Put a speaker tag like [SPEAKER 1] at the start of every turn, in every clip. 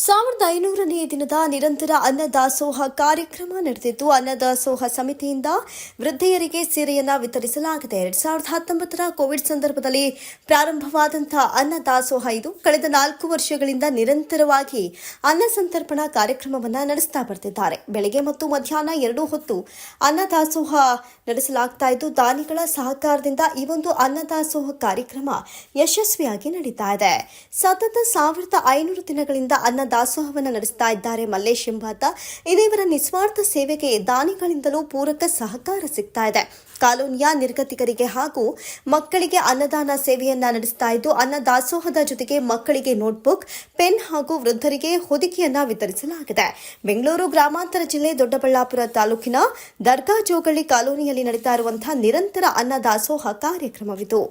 [SPEAKER 1] 1500ನೇ ದಿನದ ನಿರಂತರ ಅನ್ನದಾಸೋಹ ಕಾರ್ಯಕ್ರಮ ನಡೆದಿದ್ದು ಅನ್ನದಾಸೋಹ ಸಮಿತಿಯಿಂದ ವೃದ್ಧೆಯರಿಗೆ ಸೀರೆಯನ್ನು ವಿತರಿಸಲಾಗಿದೆ. 2019ರ ಕೋವಿಡ್ ಸಂದರ್ಭದಲ್ಲಿ ಪ್ರಾರಂಭವಾದಂತಹ ಅನ್ನದಾಸೋಹ ಇದು ಕಳೆದ 4 ವರ್ಷಗಳಿಂದ ನಿರಂತರವಾಗಿ ಅನ್ನ ಸಂತರ್ಪಣಾ ಕಾರ್ಯಕ್ರಮವನ್ನು ನಡೆಸ್ತಾ ಬರ್ತಿದ್ದಾರೆ. ಬೆಳಗ್ಗೆ ಮತ್ತು ಮಧ್ಯಾಹ್ನ 2 ಹೊತ್ತು ಅನ್ನದಾಸೋಹ ನಡೆಸಲಾಗ್ತಾ ಇದ್ದು ದಾನಿಗಳ ಸಹಕಾರದಿಂದ ಈ ಒಂದು ಅನ್ನದಾಸೋಹ ಕಾರ್ಯಕ್ರಮ ಯಶಸ್ವಿಯಾಗಿ ನಡೀತಾ ಇದೆ. ಸತತ 1500 ದಿನಗಳಿಂದ ದಾಸೋಹವನ್ನು ನಡೆಸ್ತಾ ಇದ್ದಾರೆ ಮಲ್ಲೇಶ್ ಎಂಬಾತ. ಇದರ ನಿಸ್ವಾರ್ಥ ಸೇವೆಗೆ ದಾನಿಗಳಿಂದಲೂ ಪೂರಕ ಸಹಕಾರ ಸಿಗ್ತಾ ಇದೆ. ಕಾಲೋನಿಯ ನಿರ್ಗತಿಕರಿಗೆ ಹಾಗೂ ಮಕ್ಕಳಿಗೆ ಅನ್ನದಾನ ಸೇವೆಯನ್ನ ನಡೆಸ್ತಾ ಇದ್ದು ಅನ್ನದಾಸೋಹದ ಜೊತೆಗೆ ಮಕ್ಕಳಿಗೆ ನೋಟ್ಬುಕ್, ಪೆನ್ ಹಾಗೂ ವೃದ್ಧರಿಗೆ ಹೊದಿಕೆಯನ್ನ ವಿತರಿಸಲಾಗಿದೆ. ಬೆಂಗಳೂರು ಗ್ರಾಮಾಂತರ ಜಿಲ್ಲೆ ದೊಡ್ಡಬಳ್ಳಾಪುರ ತಾಲೂಕಿನ ದರ್ಗಾ ಜೋಗಳ್ಳಿ ಕಾಲೋನಿಯಲ್ಲಿ ನಡೀತಾ ಇರುವಂತಹ ನಿರಂತರ ಅನ್ನದಾಸೋಹ ಕಾರ್ಯಕ್ರಮವಿದು.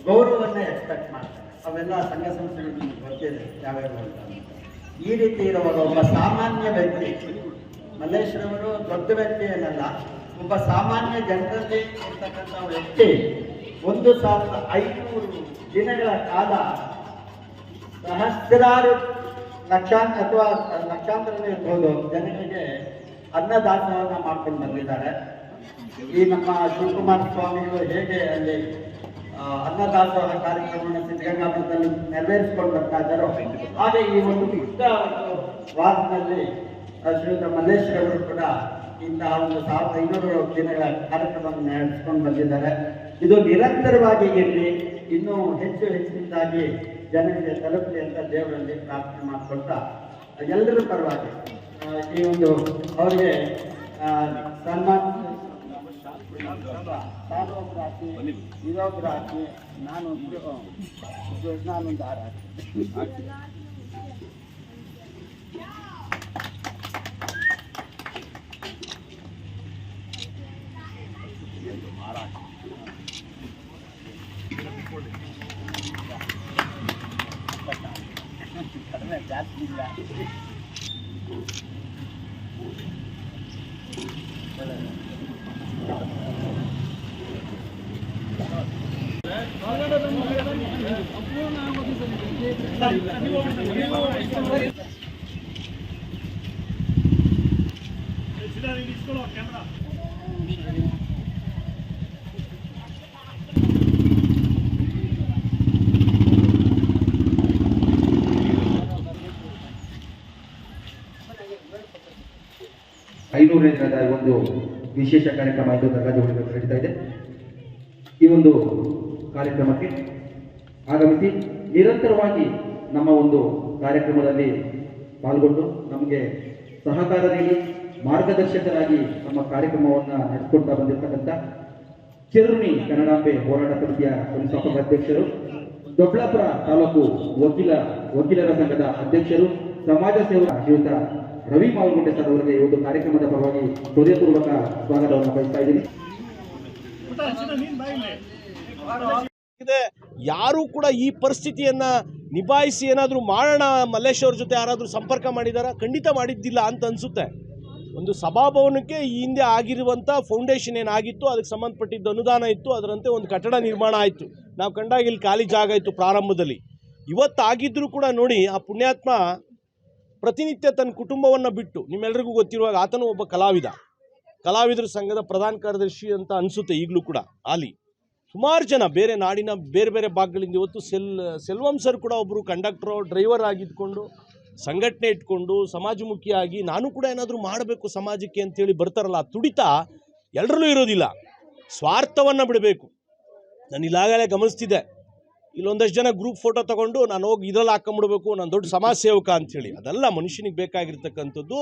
[SPEAKER 2] ಗೌರವವನ್ನೇ ಎಕ್ಸ್ಪೆಕ್ಟ್ ಮಾಡ್ತಾರೆ. ಅವೆಲ್ಲ ಸಂಘ ಸಂಸ್ಥೆಗಳು ಗೊತ್ತಿದೆ ಯಾವ್ಯಾವ ಅಂತ. ಈ ರೀತಿ ಇರುವಾಗ ಒಬ್ಬ ಸಾಮಾನ್ಯ ವ್ಯಕ್ತಿ, ಮಲ್ಲೇಶ್ವರವರು ದೊಡ್ಡ ವ್ಯಕ್ತಿ ಏನಲ್ಲ, ಒಬ್ಬ ಸಾಮಾನ್ಯ ಜನರಲ್ಲಿ ಇರ್ತಕ್ಕಂಥ ವ್ಯಕ್ತಿ 1500 ದಿನಗಳ ಕಾಲ ಸಹಸ್ರಾರು ಲಕ್ಷಾಂತರ ಅಥವಾ ಲಕ್ಷಾಂತರನೇ ಇರ್ಬೋದು ಜನಗಳಿಗೆ ಅನ್ನದಾಸೋಹನ ಮಾಡ್ಕೊಂಡು ಬಂದಿದ್ದಾರೆ. ಈ ನಮ್ಮ ಶಿವಕುಮಾರ ಸ್ವಾಮಿಗಳು ಹೇಗೆ ಅಲ್ಲಿ ಅನ್ನದಾಸೋಹ ಕಾರ್ಯಕ್ರಮವನ್ನು ಸಿದ್ಧಗಂಗಾಪುರದಲ್ಲಿ ನೆರವೇರಿಸಿಕೊಂಡು ಬರ್ತಾ ಇದ್ದಾರೋ ಹಾಗೆ ಈ ಒಂದು ಪುಟ್ಟ ವಾರದಲ್ಲಿ ಶ್ರೀಯುತ ಮಲ್ಲೇಶ್ವರವರು ಕೂಡ ಇಂತಹ ಒಂದು 1500 ದಿನಗಳ ಕಾರ್ಯಕ್ರಮವನ್ನು ನಡೆಸಿಕೊಂಡು ಬಂದಿದ್ದಾರೆ. ಇದು ನಿರಂತರವಾಗಿ ಇರಲಿ, ಇನ್ನೂ ಹೆಚ್ಚು ಹೆಚ್ಚಿನದಾಗಿ ಜನರಿಗೆ ತಲುಪಲಿ ಅಂತ ದೇವರಲ್ಲಿ ಪ್ರಾರ್ಥನೆ ಮಾಡಿಕೊಳ್ತಾ ಎಲ್ಲರ ಪರವಾಗಿ ಈ ಒಂದು ಅವರಿಗೆ ಸನ್ಮಾನ ಹಾಕಿ ಇದೊಬ್ಬರು ಹಾಕಿ ನಾನೊಂದು ಹಾರ ಹಾಕಿ ಜಾಸ್ತಿ ಇಲ್ಲ.
[SPEAKER 3] ಐನೂರನೇ ದಿನದ ಒಂದು ವಿಶೇಷ ಕಾರ್ಯಕ್ರಮ ಇದು ದರ್ಗಾಜೋಗಳ್ಳಿ ನಡೀತಾ ಇದೆ. ಈ ಒಂದು ಕಾರ್ಯಕ್ರಮಕ್ಕೆ ಆಗಮಿಸಿ ನಿರಂತರವಾಗಿ ನಮ್ಮ ಒಂದು ಕಾರ್ಯಕ್ರಮದಲ್ಲಿ ಪಾಲ್ಗೊಂಡು ನಮಗೆ ಸಹಕಾರ ನೀಡಿ ಮಾರ್ಗದರ್ಶಕರಾಗಿ ನಮ್ಮ ಕಾರ್ಯಕ್ರಮವನ್ನು ನಡೆಸಿಕೊಡ್ತಾ ಬಂದಿರತಕ್ಕಂಥ ಚಿರುಣಿ ಕನ್ನಡಾಂಬೆ ಹೋರಾಟ ಸಮಿತಿಯ ಸಂಸ್ಥಾಪಕ ಅಧ್ಯಕ್ಷರು, ದೊಡ್ಡಬಳ್ಳಾಪುರ ತಾಲೂಕು ವಕೀಲರ ಸಂಘದ ಅಧ್ಯಕ್ಷರು, ಸಮಾಜ ಸೇವಕ ಶ್ರೀಯುತ ರವಿ ಮಾಲ್ಗುಂಡೆ ಸರ್ ಅವರಿಗೆ ಈ ಒಂದು ಕಾರ್ಯಕ್ರಮದ ಪರವಾಗಿ ಹೃದಯಪೂರ್ವಕ ಸ್ವಾಗತವನ್ನು ಬಯಸ್ತಾ ಇದ್ದೀನಿ.
[SPEAKER 4] ಯಾರು ಕೂಡ ಈ ಪರಿಸ್ಥಿತಿಯನ್ನ ನಿಭಾಯಿಸಿ ಏನಾದರೂ ಮಾಡೋಣ ಮಲ್ಲೇಶ್ ಅವ್ರ ಜೊತೆ ಯಾರಾದರೂ ಸಂಪರ್ಕ ಮಾಡಿದಾರ? ಖಂಡಿತ ಮಾಡಿದ್ದಿಲ್ಲ ಅಂತ ಅನ್ಸುತ್ತೆ. ಒಂದು ಸಭಾಭವನಕ್ಕೆ ಈ ಹಿಂದೆ ಆಗಿರುವಂಥ ಫೌಂಡೇಶನ್ ಏನಾಗಿತ್ತು ಅದಕ್ಕೆ ಸಂಬಂಧಪಟ್ಟಿದ್ದ ಅನುದಾನ ಇತ್ತು, ಅದರಂತೆ ಒಂದು ಕಟ್ಟಡ ನಿರ್ಮಾಣ ಆಯಿತು. ನಾವು ಕಂಡಾಗ ಇಲ್ಲಿ ಖಾಲಿ ಜಾಗ ಇತ್ತು ಪ್ರಾರಂಭದಲ್ಲಿ. ಇವತ್ತಾಗಿದ್ದರೂ ಕೂಡ ನೋಡಿ, ಆ ಪುಣ್ಯಾತ್ಮ ಪ್ರತಿನಿತ್ಯ ತನ್ನ ಕುಟುಂಬವನ್ನು ಬಿಟ್ಟು, ನಿಮ್ಮೆಲ್ಲರಿಗೂ ಗೊತ್ತಿರುವಾಗ ಆತನು ಒಬ್ಬ ಕಲಾವಿದರ ಸಂಘದ ಪ್ರಧಾನ ಕಾರ್ಯದರ್ಶಿ ಅಂತ ಅನಿಸುತ್ತೆ ಈಗಲೂ ಕೂಡ. ಅಲ್ಲಿ ಸುಮಾರು ಜನ ಬೇರೆ ನಾಡಿನ ಬೇರೆ ಬೇರೆ ಭಾಗಗಳಿಂದ ಇವತ್ತು ಸೆಲ್ವಂ ಸರ್ ಕೂಡ ಒಬ್ಬರು ಕಂಡಕ್ಟ್ರು ಡ್ರೈವರ್ ಆಗಿದ್ಕೊಂಡು ಸಂಘಟನೆ ಇಟ್ಕೊಂಡು ಸಮಾಜಮುಖಿಯಾಗಿ ನಾನು ಕೂಡ ಏನಾದರೂ ಮಾಡಬೇಕು ಸಮಾಜಕ್ಕೆ ಅಂತೇಳಿ ಬರ್ತಾರಲ್ಲ, ಆ ತುಡಿತ ಎಲ್ಲರಲ್ಲೂ ಇರೋದಿಲ್ಲ. ಸ್ವಾರ್ಥವನ್ನು ಬಿಡಬೇಕು. ನಾನು ಇಲ್ಲಾಗಲೇ ಗಮನಿಸ್ತಿದ್ದೆ, ಇಲ್ಲೊಂದಷ್ಟು ಜನ ಗ್ರೂಪ್ ಫೋಟೋ ತೊಗೊಂಡು ನಾನು ಹೋಗಿ ಇದರಲ್ಲಿ ಹಾಕೊಂಬಿಡ್ಬೇಕು, ನಾನು ದೊಡ್ಡ ಸಮಾಜ ಸೇವಕ ಅಂಥೇಳಿ. ಅದೆಲ್ಲ ಮನುಷ್ಯನಿಗೆ ಬೇಕಾಗಿರ್ತಕ್ಕಂಥದ್ದು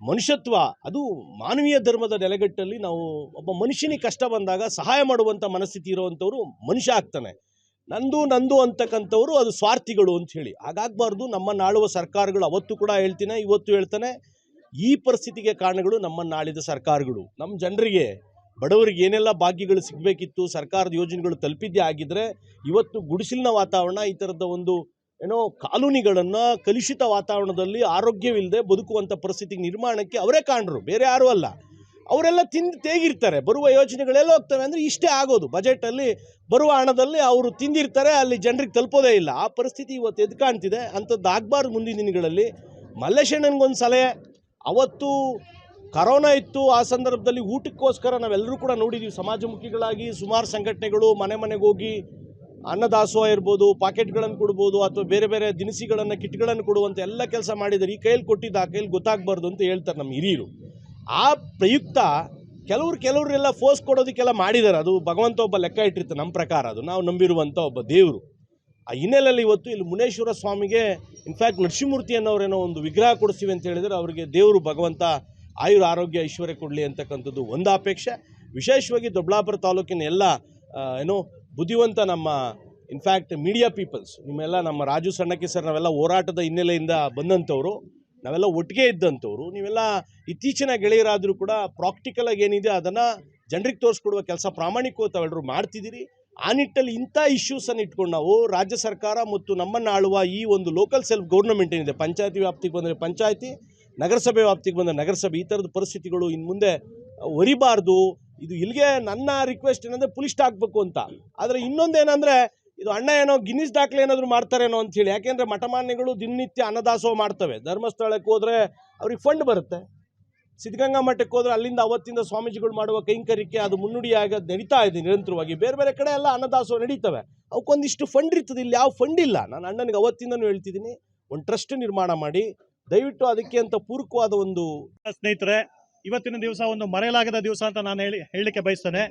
[SPEAKER 4] ಮನುಷ್ಯತ್ವ. ಅದು ಮಾನವೀಯ ಧರ್ಮದ ನೆಲೆಗಟ್ಟಲ್ಲಿ ನಾವು ಒಬ್ಬ ಮನುಷ್ಯನಿಗೆ ಕಷ್ಟ ಬಂದಾಗ ಸಹಾಯ ಮಾಡುವಂಥ ಮನಸ್ಥಿತಿ ಇರುವಂಥವ್ರು ಮನುಷ್ಯ ಆಗ್ತಾನೆ. ನಂದು ಅಂತಕ್ಕಂಥವ್ರು ಅದು ಸ್ವಾರ್ಥಿಗಳು ಅಂಥೇಳಿ. ಹಾಗಾಗಬಾರ್ದು. ನಮ್ಮನ್ನು ಆಳುವ ಸರ್ಕಾರಗಳು ಅವತ್ತು ಕೂಡ ಇವತ್ತು ಹೇಳ್ತಾನೆ, ಈ ಪರಿಸ್ಥಿತಿಗೆ ಕಾರಣಗಳು ನಮ್ಮನ್ನು ಆಳಿದ ಸರ್ಕಾರಗಳು. ನಮ್ಮ ಜನರಿಗೆ ಬಡವರಿಗೆ ಏನೆಲ್ಲ ಭಾಗ್ಯಗಳು ಸಿಗಬೇಕಿತ್ತು, ಸರ್ಕಾರದ ಯೋಜನೆಗಳು ತಲುಪಿದ್ದೇ ಆಗಿದ್ದರೆ ಇವತ್ತು ಗುಡಿಸಿಲಿನ ವಾತಾವರಣ, ಈ ಥರದ ಒಂದು ಕಾಲೋನಿಗಳನ್ನು ಕಲುಷಿತ ವಾತಾವರಣದಲ್ಲಿ ಆರೋಗ್ಯವಿಲ್ಲದೆ ಬದುಕುವಂಥ ಪರಿಸ್ಥಿತಿಗೆ ನಿರ್ಮಾಣಕ್ಕೆ ಅವರೇ ಕಾರಣರು, ಬೇರೆ ಯಾರೂ ಅಲ್ಲ. ಅವರೆಲ್ಲ ತಿಂದು ತೇಗಿರ್ತಾರೆ, ಬರುವ ಯೋಜನೆಗಳೆಲ್ಲ ಹೋಗ್ತವೆ ಅಂದರೆ ಇಷ್ಟೇ ಆಗೋದು. ಬಜೆಟಲ್ಲಿ ಬರುವ ಹಣದಲ್ಲಿ ಅವರು ತಿಂದಿರ್ತಾರೆ, ಅಲ್ಲಿ ಜನರಿಗೆ ತಲುಪೋದೇ ಇಲ್ಲ. ಆ ಪರಿಸ್ಥಿತಿ ಇವತ್ತು ಎದ್ದು ಕಾಣ್ತಿದೆ. ಅಂಥದ್ದು ಆಗಬಾರ್ದು ಮುಂದಿನ ದಿನಗಳಲ್ಲಿ. ಮಲ್ಲೇಶಣ್ಣನಿಗೊಂದು ಸಲಹೆ, ಅವತ್ತು ಕರೋನಾ ಇತ್ತು, ಆ ಸಂದರ್ಭದಲ್ಲಿ ಊಟಕ್ಕೋಸ್ಕರ ನಾವೆಲ್ಲರೂ ಕೂಡ ನೋಡಿದ್ದೀವಿ, ಸಮಾಜಮುಖಿಗಳಾಗಿ ಸುಮಾರು ಸಂಘಟನೆಗಳು ಮನೆ ಮನೆಗೆ ಹೋಗಿ ಅನ್ನದಾಸೋಹ ಇರ್ಬೋದು, ಪಾಕೆಟ್ಗಳನ್ನು ಕೊಡ್ಬೋದು, ಅಥವಾ ಬೇರೆ ಬೇರೆ ದಿನಸಿಗಳನ್ನು ಕಿಟ್ಗಳನ್ನು ಕೊಡುವಂಥ ಎಲ್ಲ ಕೆಲಸ ಮಾಡಿದ್ದಾರೆ. ಈ ಕೈಯಲ್ಲಿ ಕೊಟ್ಟಿದ್ದು ಆ ಕೈಯಲ್ಲಿ ಗೊತ್ತಾಗಬಾರ್ದು ಅಂತ ಹೇಳ್ತಾರೆ ನಮ್ಮ ಹಿರಿಯರು. ಆ ಪ್ರಯುಕ್ತ ಕೆಲವರೆಲ್ಲ ಫೋರ್ಸ್ ಕೊಡೋದಕ್ಕೆಲ್ಲ ಮಾಡಿದ್ದಾರೆ. ಅದು ಭಗವಂತ ಒಬ್ಬ ಲೆಕ್ಕ ಇಟ್ಟಿರ್ತಾರೆ. ನಮ್ಮ ಪ್ರಕಾರ ಅದು ನಾವು ನಂಬಿರುವಂಥ ಒಬ್ಬ ದೇವರು. ಆ ಹಿನ್ನೆಲೆಯಲ್ಲಿ ಇವತ್ತು ಇಲ್ಲಿ ಮುನೇಶ್ವರ ಸ್ವಾಮಿಗೆ ಇನ್ಫ್ಯಾಕ್ಟ್ ನರಸಿಂಹಮೂರ್ತಿ ಅನ್ನೋರೇನೋ ಒಂದು ವಿಗ್ರಹ ಕೊಡಿಸ್ತೀವಿ ಅಂತ ಹೇಳಿದರೆ ಅವರಿಗೆ ದೇವರು ಭಗವಂತ ಆಯುರ ಆರೋಗ್ಯ ಐಶ್ವರ್ಯ ಕೊಡಲಿ ಅಂತಕ್ಕಂಥದ್ದು ಒಂದು ಅಪೇಕ್ಷೆ. ವಿಶೇಷವಾಗಿ ದೊಡ್ಡಬಳ್ಳಾಪುರ ತಾಲೂಕಿನ ಎಲ್ಲ ಬುದ್ಧಿವಂತ ನಮ್ಮ ಇನ್ಫ್ಯಾಕ್ಟ್ ಮೀಡಿಯಾ ಪೀಪಲ್ಸ್, ನಿಮ್ಮೆಲ್ಲ ನಮ್ಮ ರಾಜು ಸಣ್ಣಕ್ಕೆ ಸರ್, ನಾವೆಲ್ಲ ಹೋರಾಟದ ಹಿನ್ನೆಲೆಯಿಂದ ಬಂದಂಥವ್ರು, ನಾವೆಲ್ಲ ಒಟ್ಟಿಗೆ ಇದ್ದಂಥವ್ರು, ನೀವೆಲ್ಲ ಇತ್ತೀಚಿನ ಗೆಳೆಯರಾದರೂ ಕೂಡ ಪ್ರಾಕ್ಟಿಕಲಾಗಿ ಏನಿದೆ ಅದನ್ನು ಜನರಿಗೆ ತೋರಿಸ್ಕೊಡುವ ಕೆಲಸ ಪ್ರಾಮಾಣಿಕವಾಗಿ ತಾವೆಲ್ಲರೂ ಮಾಡ್ತಿದ್ದೀರಿ. ಆ ನಿಟ್ಟಲ್ಲಿ ಇಂಥ ಇಶ್ಯೂಸನ್ನು ಇಟ್ಕೊಂಡು ನಾವು ರಾಜ್ಯ ಸರ್ಕಾರ ಮತ್ತು ನಮ್ಮನ್ನು ಆಳುವ ಈ ಒಂದು ಲೋಕಲ್ ಸೆಲ್ಫ್ ಗೌರ್ನಮೆಂಟ್ ಏನಿದೆ, ಪಂಚಾಯತಿ ವ್ಯಾಪ್ತಿಗೆ ಬಂದರೆ ಪಂಚಾಯತಿ, ನಗರಸಭೆ ವ್ಯಾಪ್ತಿಗೆ ಬಂದರೆ ನಗರಸಭೆ, ಈ ಥರದ ಪರಿಸ್ಥಿತಿಗಳು ಇನ್ನು ಮುಂದೆ ಒರಿಬಾರ್ದು. ಇದು ಇಲ್ಲಿಗೆ ನನ್ನ ರಿಕ್ವೆಸ್ಟ್ ಏನಂದರೆ ಪುಲಿಸ್ಟ್ ಹಾಕಬೇಕು ಅಂತ. ಆದರೆ ಇನ್ನೊಂದೇನೆಂದರೆ ಇದು ಅಣ್ಣ ಏನೋ ಗಿನ್ನಿಸ್ ದಾಖಲೆ ಏನಾದರೂ ಮಾಡ್ತಾರೇನೋ ಅಂಥೇಳಿ. ಯಾಕೆಂದರೆ ಮಠಮಾನ್ಯಗಳು ದಿನನಿತ್ಯ ಅನ್ನದಾಸೋಹ ಮಾಡ್ತವೆ. ಧರ್ಮಸ್ಥಳಕ್ಕೆ ಹೋದರೆ ಅವ್ರಿಗೆ ಫಂಡ್ ಬರುತ್ತೆ, ಸಿದ್ಧಗಂಗಾ ಮಠಕ್ಕೆ ಹೋದರೆ ಅಲ್ಲಿಂದ ಅವತ್ತಿಂದ ಸ್ವಾಮೀಜಿಗಳು ಮಾಡುವ ಕೈಂಕರ್ಯಕ್ಕೆ ಅದು ಮುನ್ನುಡಿಯಾಗಿ ನಡೀತಾ ಇದೆ ನಿರಂತರವಾಗಿ. ಬೇರೆ ಬೇರೆ ಕಡೆ ಎಲ್ಲ ಅನ್ನದಾಸೋಹ ನಡೀತವೆ, ಅವಕ್ಕೊಂದಿಷ್ಟು ಫಂಡ್ ಇರ್ತದೆ. ಇಲ್ಲಿ ಯಾವ ಫಂಡ್ ಇಲ್ಲ. ನಾನು ಅಣ್ಣನಿಗೆ ಅವತ್ತಿಂದನೂ ಹೇಳ್ತಿದ್ದೀನಿ, ಒಂದು ಟ್ರಸ್ಟ್ ನಿರ್ಮಾಣ ಮಾಡಿ ದಯವಿಟ್ಟು ಅದಕ್ಕೆ ಅಂತ ಪೂರಕವಾದ ಒಂದು.
[SPEAKER 5] ಸ್ನೇಹಿತರೆ, ಇವತ್ತಿನ ದಿವಸ ಒಂದು ಮರೆಯಲಾಗದ ದಿವಸ ಅಂತ ನಾನು ಹೇಳಲಿಕ್ಕೆ ಬಯಸ್ತೇನೆ.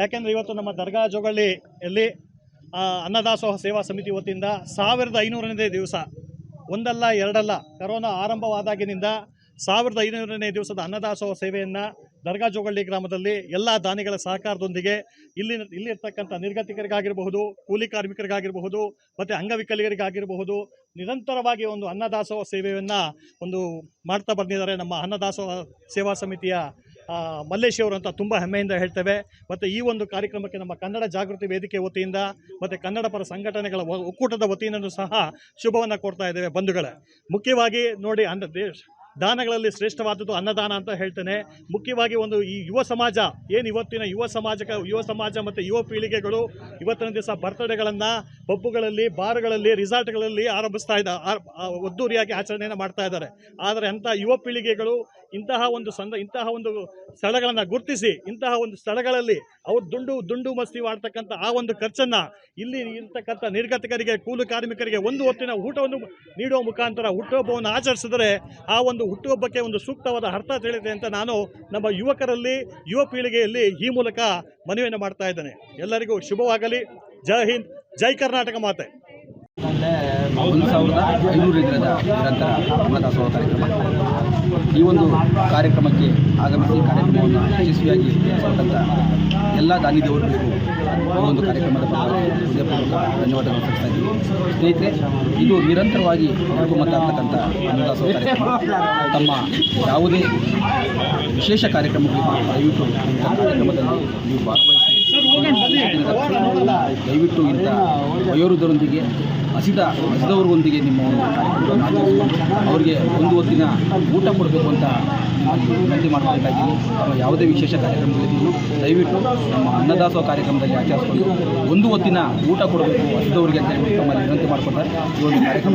[SPEAKER 5] ಯಾಕೆಂದರೆ ಇವತ್ತು ನಮ್ಮ ದರ್ಗಾ ಜೋಗಳ್ಳಿಯಲ್ಲಿ ಅನ್ನದಾಸೋಹ ಸೇವಾ ಸಮಿತಿ ವತಿಯಿಂದ 1500ನೇ ದಿವಸ, ಒಂದಲ್ಲ ಎರಡಲ್ಲ, ಕರೋನಾ ಆರಂಭವಾದಾಗಿನಿಂದ 1500ನೇ ದಿವಸದ ಅನ್ನದಾಸೋಹ ಸೇವೆಯನ್ನು ದರ್ಗಾ ಜೋಗಳ್ಳಿ ಗ್ರಾಮದಲ್ಲಿ ಎಲ್ಲ ದಾನಿಗಳ ಸಹಕಾರದೊಂದಿಗೆ ಇಲ್ಲಿರ್ತಕ್ಕಂಥ ನಿರ್ಗತಿಕರಿಗಾಗಿರಬಹುದು, ಕೂಲಿ ಕಾರ್ಮಿಕರಿಗಾಗಿರಬಹುದು, ಮತ್ತು ಅಂಗವಿಕಲಿಗರಿಗಾಗಿರಬಹುದು, ನಿರಂತರವಾಗಿ ಒಂದು ಅನ್ನದಾಸೋಹ ಸೇವೆಯನ್ನು ಒಂದು ಮಾಡ್ತಾ ಬಂದಿದ್ದಾರೆ ನಮ್ಮ ಅನ್ನದಾಸೋಹ ಸೇವಾ ಸಮಿತಿಯ ಮಲ್ಲೇಶಿಯವರು ಅಂತ ತುಂಬ ಹೆಮ್ಮೆಯಿಂದ ಹೇಳ್ತೇವೆ. ಮತ್ತು ಈ ಒಂದು ಕಾರ್ಯಕ್ರಮಕ್ಕೆ ನಮ್ಮ ಕನ್ನಡ ಜಾಗೃತಿ ವೇದಿಕೆ ವತಿಯಿಂದ ಮತ್ತು ಕನ್ನಡ ಪರ ಸಂಘಟನೆಗಳ ಒಕ್ಕೂಟದ ವತಿಯಿಂದಲೂ ಸಹ ಶುಭವನ್ನು ಕೊಡ್ತಾ ಇದ್ದೇವೆ. ಬಂಧುಗಳೇ, ಮುಖ್ಯವಾಗಿ ನೋಡಿ, ದಾನಗಳಲ್ಲಿ ಶ್ರೇಷ್ಠವಾದದ್ದು ಅನ್ನದಾನ ಅಂತ ಹೇಳ್ತೇನೆ. ಮುಖ್ಯವಾಗಿ ಒಂದು ಈ ಯುವ ಸಮಾಜ ಏನು ಇವತ್ತಿನ ಯುವ ಸಮಾಜ ಮತ್ತು ಯುವ ಪೀಳಿಗೆಗಳು ಇವತ್ತಿನ ದಿವಸ ಬರ್ತ್ಡೇಗಳನ್ನು ಪಬ್ಬುಗಳಲ್ಲಿ, ಬಾರ್ಗಳಲ್ಲಿ, ರಿಸಾರ್ಟ್ಗಳಲ್ಲಿ ಆರಂಭಿಸ್ತಾ ಇದ್ದಾರೆ, ಒದ್ದೂರಿಯಾಗಿ ಆಚರಣೆಯನ್ನು ಮಾಡ್ತಾ ಇದ್ದಾರೆ. ಆದರೆ ಅಂಥ ಯುವ ಪೀಳಿಗೆಗಳು ಇಂತಹ ಒಂದು ಸ್ಥಳಗಳನ್ನು ಗುರುತಿಸಿ, ಇಂತಹ ಒಂದು ಸ್ಥಳಗಳಲ್ಲಿ ಅವರು ದುಂಡು ಮಸ್ತಿ ಮಾಡ್ತಕ್ಕಂಥ ಆ ಒಂದು ಖರ್ಚನ್ನು ಇಲ್ಲಿ ಇರ್ತಕ್ಕಂಥ ನಿರ್ಗತಿಕರಿಗೆ, ಕೂಲಿ ಕಾರ್ಮಿಕರಿಗೆ ಒಂದು ಹೊತ್ತಿನ ಊಟವನ್ನು ನೀಡುವ ಮುಖಾಂತರ ಹುಟ್ಟುಹಬ್ಬವನ್ನು ಆಚರಿಸಿದರೆ ಆ ಒಂದು ಹುಟ್ಟುಹಬ್ಬಕ್ಕೆ ಒಂದು ಸೂಕ್ತವಾದ ಅರ್ಥ ತಿಳಿದೆ ಅಂತ ನಾನು ನಮ್ಮ ಯುವ ಪೀಳಿಗೆಯಲ್ಲಿ ಈ ಮೂಲಕ ಮನವಿಯನ್ನು ಮಾಡ್ತಾ ಇದ್ದೇನೆ. ಎಲ್ಲರಿಗೂ ಶುಭವಾಗಲಿ. ಜೈ ಹಿಂದ್, ಜೈ ಕರ್ನಾಟಕ ಮಾತೆ.
[SPEAKER 6] 1500 ದಿನದ ನಿರಂತರ ಅನ್ನದಾಸೋಹ ಕಾರ್ಯಕ್ರಮ. ಈ ಒಂದು ಕಾರ್ಯಕ್ರಮಕ್ಕೆ ಆಗಮಿಸಿ ಕಾರ್ಯಕ್ರಮವನ್ನು ಯಶಸ್ವಿಯಾಗಿ ನಡೆಸಿದಂಥ ಎಲ್ಲ ದಾನಿ ದೇವರುಗಳಿಗೂ ಈ ಒಂದು ಕಾರ್ಯಕ್ರಮದ ಹೃದಯಪೂರ್ವಕ ಧನ್ಯವಾದಗಳು ಸಲ್ಲಿಸ್ತಾ ಇದ್ದೀವಿ. ಸ್ನೇಹಿತರೆ, ಇದು ನಿರಂತರವಾಗಿ ನಡೆದುಕೊಂಬಂತಾಗ್ತಕ್ಕಂಥ ಅನ್ನದಾಸೋಹ ಕಾರ್ಯಕ್ರಮ. ತಮ್ಮ ಯಾವುದೇ ವಿಶೇಷ ಕಾರ್ಯಕ್ರಮಗಳಿಗೂ ದಯವಿಟ್ಟು ಇಂಥ ಕಾರ್ಯಕ್ರಮದಲ್ಲಿ ನೀವು ಭಾಗವಹಿಸಿ ದಯವಿಟ್ಟು ಇಂಥ ವಯೋವೃದ್ಧರೊಂದಿಗೆ ಹಸಿದವರೊಂದಿಗೆ ನಿಮ್ಮ ಒಂದು ಕಾರ್ಯಕ್ರಮವನ್ನು ಆಚರಿಸಿಕೊಂಡು ಅವರಿಗೆ ಒಂದು ಹೊತ್ತಿನ ಊಟ ಕೊಡಬೇಕು ಅಂತ ವಿನಂತಿ ಮಾಡಬೇಕಾಗಿದೆ. ಯಾವುದೇ ವಿಶೇಷ ಕಾರ್ಯಕ್ರಮಗಳಿದ್ದು ದಯವಿಟ್ಟು ನಮ್ಮ ಅನ್ನದಾಸೋಹ ಕಾರ್ಯಕ್ರಮದಲ್ಲಿ ಆಚರಿಸಿಕೊಂಡು ಒಂದು ಹೊತ್ತಿನ ಊಟ ಕೊಡಬೇಕು ಹಸಿದವರಿಗೆ ಅಂತ ಹೇಳಿ ತಮ್ಮಲ್ಲಿ ವಿನಂತಿ ಮಾಡಿಕೊಳ್ತಾರೆ. ಈ ಒಂದು ಕಾರ್ಯಕ್ರಮ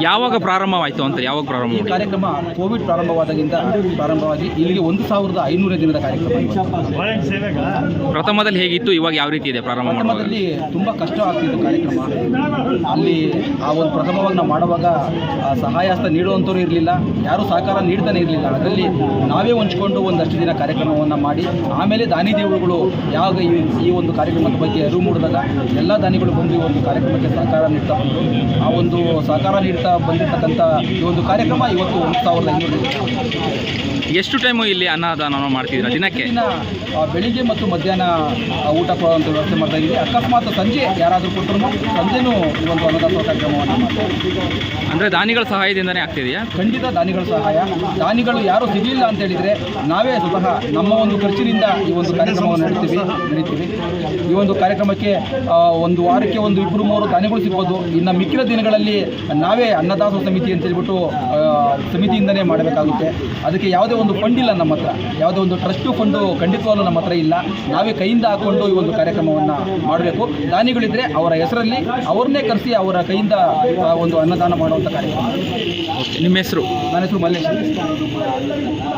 [SPEAKER 7] ಯಾವಾಗ ಪ್ರಾರಂಭವಾಯಿತು ಅಂತ? ಯಾವಾಗ ಪ್ರಾರಂಭ?
[SPEAKER 6] ಈ ಕಾರ್ಯಕ್ರಮ ಕೋವಿಡ್ ಪ್ರಾರಂಭವಾಗಿ ಇಲ್ಲಿಗೆ 1500 ದಿನದ ಕಾರ್ಯಕ್ರಮ.
[SPEAKER 7] ಪ್ರಥಮದಲ್ಲಿ ಹೇಗಿತ್ತು, ಇವಾಗ ಯಾವ ರೀತಿ ಇದೆ?
[SPEAKER 6] ಪ್ರಥಮದಲ್ಲಿ ತುಂಬ ಕಷ್ಟ ಆಗ್ತಿತ್ತು ಕಾರ್ಯಕ್ರಮ. ಅಲ್ಲಿ ಆ ಒಂದು ಪ್ರಥಮವಾಗಿ ನಾವು ಮಾಡುವಾಗ ಸಹಾಯ ಹಸ್ತ ನೀಡುವಂಥವ್ರು ಇರಲಿಲ್ಲ, ಯಾರೂ ಸಹಕಾರ ನೀಡ್ತಾನೆ ಇರಲಿಲ್ಲ. ಅದರಲ್ಲಿ ನಾವೇ ಹೊಂಚ್ಕೊಂಡು ಒಂದಷ್ಟು ದಿನ ಕಾರ್ಯಕ್ರಮವನ್ನು ಮಾಡಿ ಆಮೇಲೆ ದಾನಿ ದೇವರುಗಳು ಯಾವಾಗ ಈ ಒಂದು ಕಾರ್ಯಕ್ರಮದ ಬಗ್ಗೆ ಅರಿವು ಮೂಡಿದಾಗ ಎಲ್ಲ ದಾನಿಗಳು ಬಂದು ಈ ಒಂದು ಕಾರ್ಯಕ್ರಮಕ್ಕೆ ಸಹಕಾರ ನೀಡ್ತಾ ಬಂದರು. ಆ ಒಂದು ಸಹಕಾರ ನೀಡ್ತಾ ಬಂದಿರತಕ್ಕಂಥ ಈ ಒಂದು ಕಾರ್ಯಕ್ರಮ ಇವತ್ತು 1500.
[SPEAKER 7] ಎಷ್ಟು ಟೈಮು ಇಲ್ಲಿ ಅನ್ನದಾನ ಮಾಡ್ತಿದ್ದೀರಾ ದಿನಕ್ಕೆ?
[SPEAKER 6] ಬೆಳಿಗ್ಗೆ ಮತ್ತು ಮಧ್ಯಾಹ್ನ ಊಟ ಕೊಡುವಂಥ ವ್ಯವಸ್ಥೆ ಮಾಡ್ತಾ ಇದ್ದೀವಿ. ಅಕಸ್ಮಾತ್ ಇವತ್ತು ಸಂಜೆ ಯಾರಾದರೂ ಕೊಟ್ಟರು ಸಂಜೆನೂ ಈ ಒಂದು ಅನ್ನದಾಸೋಹ ಕಾರ್ಯಕ್ರಮವನ್ನು ಮಾಡ್ತಾರೆ.
[SPEAKER 7] ಅಂದರೆ ದಾನಿಗಳ ಸಹಾಯದಿಂದನೇ ಆಗ್ತಿದೆಯಾ?
[SPEAKER 6] ಖಂಡಿತ ದಾನಿಗಳ ಸಹಾಯ. ದಾನಿಗಳು ಯಾರೂ ಸಿಗಲಿಲ್ಲ ಅಂತ ಹೇಳಿದರೆ ನಾವೇ ಸ್ವತಃ ನಮ್ಮ ಒಂದು ಖರ್ಚಿನಿಂದ ಈ ಒಂದು ಕಾರ್ಯಕ್ರಮವನ್ನು ನಡೀತೀವಿ. ಈ ಒಂದು ಕಾರ್ಯಕ್ರಮಕ್ಕೆ ಒಂದು ವಾರಕ್ಕೆ ಒಂದು 2-3 ದಾನಿಗಳು ಸಿಗ್ಬೋದು. ಇನ್ನು ಮಿಕ್ಕಿದ ದಿನಗಳಲ್ಲಿ ನಾವೇ ಅನ್ನದಾಸೋಹ ಸಮಿತಿ ಅಂತ ಹೇಳ್ಬಿಟ್ಟು ಸಮಿತಿಯಿಂದನೇ ಮಾಡಬೇಕಾಗುತ್ತೆ. ಅದಕ್ಕೆ ಯಾವುದೇ ಒಂದು ಫಂಡ್ ಇಲ್ಲ ನಮ್ಮ ಹತ್ರ, ಯಾವುದೇ ಒಂದು ಟ್ರಸ್ಟ್ ಫಂಡು ಖಂಡಿತವಾಗ್ಲೂ ನಮ್ಮ ಹತ್ರ ಇಲ್ಲ. ನಾವೇ ಕೈಯಿಂದ ಹಾಕ್ಕೊಂಡು ಈ ಒಂದು ಕಾರ್ಯಕ್ರಮವನ್ನು ಮಾಡಬೇಕು. ದಾನಿಗಳಿದ್ದರೆ ಅವರ ಹೆಸರಲ್ಲಿ ಅವ್ರನ್ನೇ ಕರೆಸಿ ಅವರ ಕೈಯಿಂದ ಒಂದು ಅನ್ನದಾನ ಮಾಡುವಂಥ ಕಾರ್ಯಕ್ರಮ.
[SPEAKER 7] ನಿಮ್ಮ ಹೆಸರು?
[SPEAKER 6] ನನ್ನ ಹೆಸರು ಮಲ್ಲೇಶ್.